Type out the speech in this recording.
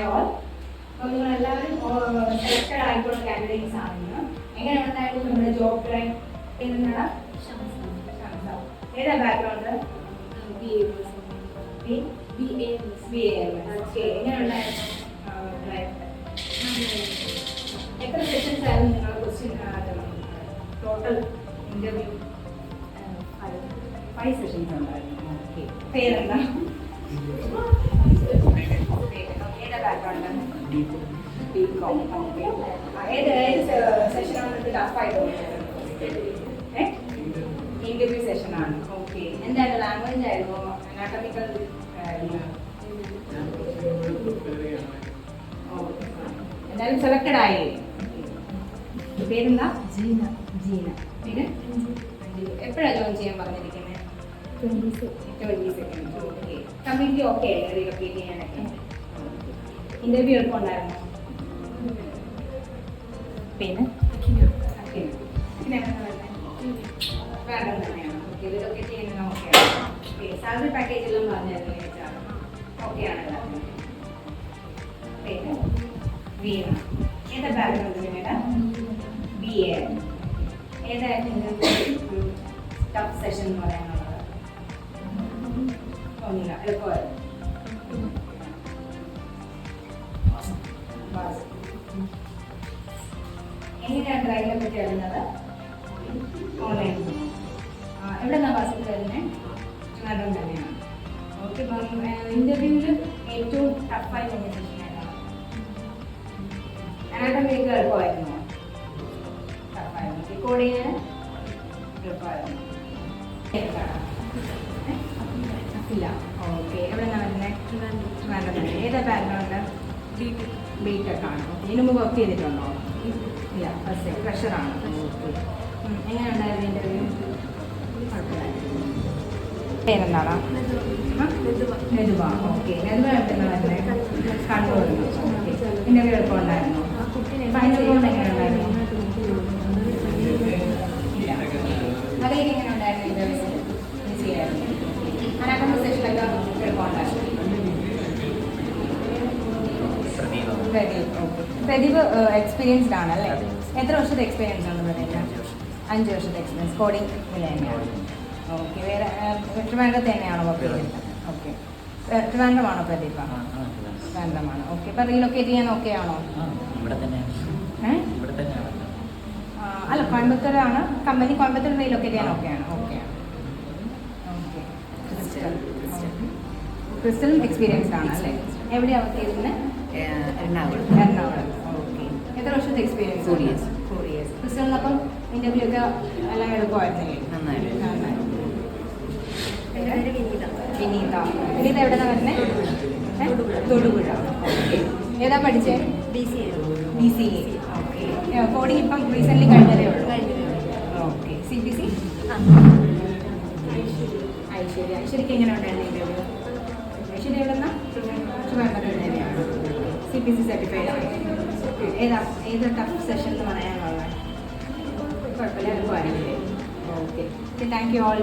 Hi all. അപ്പോൾ നിങ്ങളെല്ലാവരും selected ആയിട്ടുള്ള കാൻഡിഡേറ്റ്സ് ആണ്. എങ്ങനെ ഉണ്ടായിരുന്നു നമ്മുടെ ജോബ് ട്രൈ? എന്താണ് ഏതാ ബാക്ക്ഗ്രൗണ്ട്? എങ്ങനെ ഉണ്ടായിരുന്നു? എത്ര സെഷൻസ് ആയിരുന്നു നിങ്ങളുടെ ക്വസ്റ്റ്യൻ ടോട്ടൽ ഇന്റർവ്യൂ? 5 സെഷൻസ് ഉണ്ടായിരുന്നു. ഓക്കെ, പേരെന്താ? ഏതാ ബാക്ക്ഗ്രൗണ്ട്? ബികോം. ഓക്കെ, ഏത് സെഷനാണ് ടഫായിട്ട് തോന്നിയത്? ഇന്റർവ്യൂ സെഷനാണ്. ഓക്കെ, എന്താണ് ലാംഗ്വേജ് ആയിരുന്നു? അനാട്ടമിക്കൽ എന്തായാലും സെലക്റ്റഡ് ആയി. പേരെന്താ? ജീന. പിന്നെ എപ്പോഴാണ് ജോയിൻ ചെയ്യാൻ പറഞ്ഞിരിക്കുന്നത്? 20 സെക്കൻഡ്. ഓക്കെ, കമ്പ്ലീറ്റ്ലി ഓക്കെ ആയി റീലൊക്കേറ്റ് ചെയ്യാനൊക്കെ? ഇന്റർവ്യൂ എളുപ്പമുണ്ടായിരുന്നോ? പിന്നെ വേണ്ടം തന്നെയാണ്. ഓക്കെ, റീലൊക്കേറ്റ് ചെയ്യുന്നത് ഓക്കെയാണ്. ഓക്കെ, സാലറി പാക്കേജ് എല്ലാം പറഞ്ഞായിരുന്നു ചോദിച്ചാൽ ഓക്കെയാണല്ലോ. പിന്നെ വീണ, ഏതാ ബാക്ക്ഗ്രൗണ്ട്? വീണയുടെ BA. ഏതായിരുന്നു ടഫ് സെഷൻ എന്ന് പറയാനുള്ളത്? തോന്നില്ല, എളുപ്പമായിരുന്നു. എങ്ങനെയാണ് ഡ്രൈവിനെ പറ്റി അറിയുന്നത്? ഓൺലൈൻ. എവിടെ നിന്നാണ് ബസ്സിൽ വരുന്നത്? ട്രിവാൻഡ്രം തന്നെയാണ്. ഓക്കെ, ഇപ്പം ഇന്റർവ്യൂവിൽ ഏറ്റവും ടഫായി തോന്നിയ സെഷൻ ഏതാണ്? അനാട്ടമിക്ക് എളുപ്പമായിരുന്നു? ടഫായിരുന്നു. റെക്കോർഡ് ചെയ്യാൻ എളുപ്പമായിരുന്നു? ഇല്ല. ഓക്കെ, എവിടെ നിന്നാണ് വരുന്നത്? ട്രിവാൻഡ്രം തന്നെ. ഏതാ ബാക്ക്ഗ്രൗണ്ട്? ബിടെക് ആണ്. ഇതിനു മുമ്പ് വർക്ക് ചെയ്തിട്ടുണ്ടോ? ഇല്ല, ഫസ്റ്റ് ഫ്രഷറാണ്. ഓക്കെ, എങ്ങനെ ഉണ്ടായിരുന്നു ഇന്റർവ്യൂ? കുഴപ്പമില്ലായിരുന്നു. പേരെന്താണോ? നെതുവ. ഓക്കെ, നെതുവ എവിടെയാണ് വരുന്നത്? കണ്ണൂർ. ഓക്കെ, ഇന്റർവ്യൂ എളുപ്പമുണ്ടായിരുന്നു? കൊണ്ട് എങ്ങനെ ഉണ്ടായിരുന്നു? ഇല്ല. അതിലേക്ക് എങ്ങനെ ഉണ്ടായിരുന്നു ഇന്റർവ്യൂ? ഈസി ആയിരുന്നു. അനാട്ടമി സെഷനൊക്കെ എളുപ്പമുണ്ടായിരുന്നു? പ്രദീപ് എക്സ്പീരിയൻസ്ഡ് ആണല്ലേ? എത്ര വർഷത്തെ എക്സ്പീരിയൻസ് ഉണ്ട് പ്രദീപ്? 5 വർഷത്തെ എക്സ്പീരിയൻസ്. കോഡിംഗ് തന്നെയാണ്. ഓക്കെ, വേറെ ട്രിവാൻഡ്രത്ത് തന്നെയാണോ വർക്ക് ചെയ്തത്? ഓക്കെ, ട്രിവാൻഡ്രമാണോ പ്രദീപ്? ട്രിവാൻഡ്രമാണ്. ഓക്കെ, ഇപ്പം റീലൊക്കേറ്റ് ചെയ്യാൻ ഓക്കെ ആണോ? അല്ല, കോയമ്പത്തൂരാണ് കമ്പനി. കോയമ്പത്തൂർ റീലൊക്കേറ്റ് ചെയ്യാൻ ഓക്കെയാണ്? ഓക്കെയാണ്. ഓക്കെ, ക്രിസ്റ്റലും എക്സ്പീരിയൻസ്ഡ് ആണ് അല്ലേ? എവിടെയാണ് വർക്ക് ചെയ്തിരുന്നത്? എറണാകുളം. ഓക്കെ, എത്ര വർഷത്തെ എക്സ്പീരിയൻസ്? 4 years. ക്രിസ്റ്റലിനപ്പം ഇന്റർവ്യൂ ഒക്കെ എല്ലാം എളുപ്പമായിരുന്നില്ലേ? നന്നായി. വിനീത. വിനീത എവിടെ നിന്നാണ് വരുന്നത്? തൊടുപുഴ. ഓക്കെ, ഏതാ പഠിച്ചത്? BCA. ഓക്കെ, കോഡിംഗ് ഇപ്പം റീസെൻ്റ്ലി കഴിഞ്ഞതേ ഉള്ളൂ? Okay, CPC. ഐശ്വര്യക്ക് എങ്ങനെ ഉണ്ടായിരുന്നു ഇന്റർവ്യൂ? ഐശ്വര്യ എവിടെ നിന്നാണ്? ട്രിവാൻഡ്രത്ത് തന്നെയാണ്. CPC സർട്ടിഫൈഡ് ആണ്. ഏത് ടഫ് സെഷൻ എന്ന് പറയാനുള്ളത്? കുഴപ്പമില്ല, എളുപ്പമായിരിക്കില്ലേ? Okay, thank you all.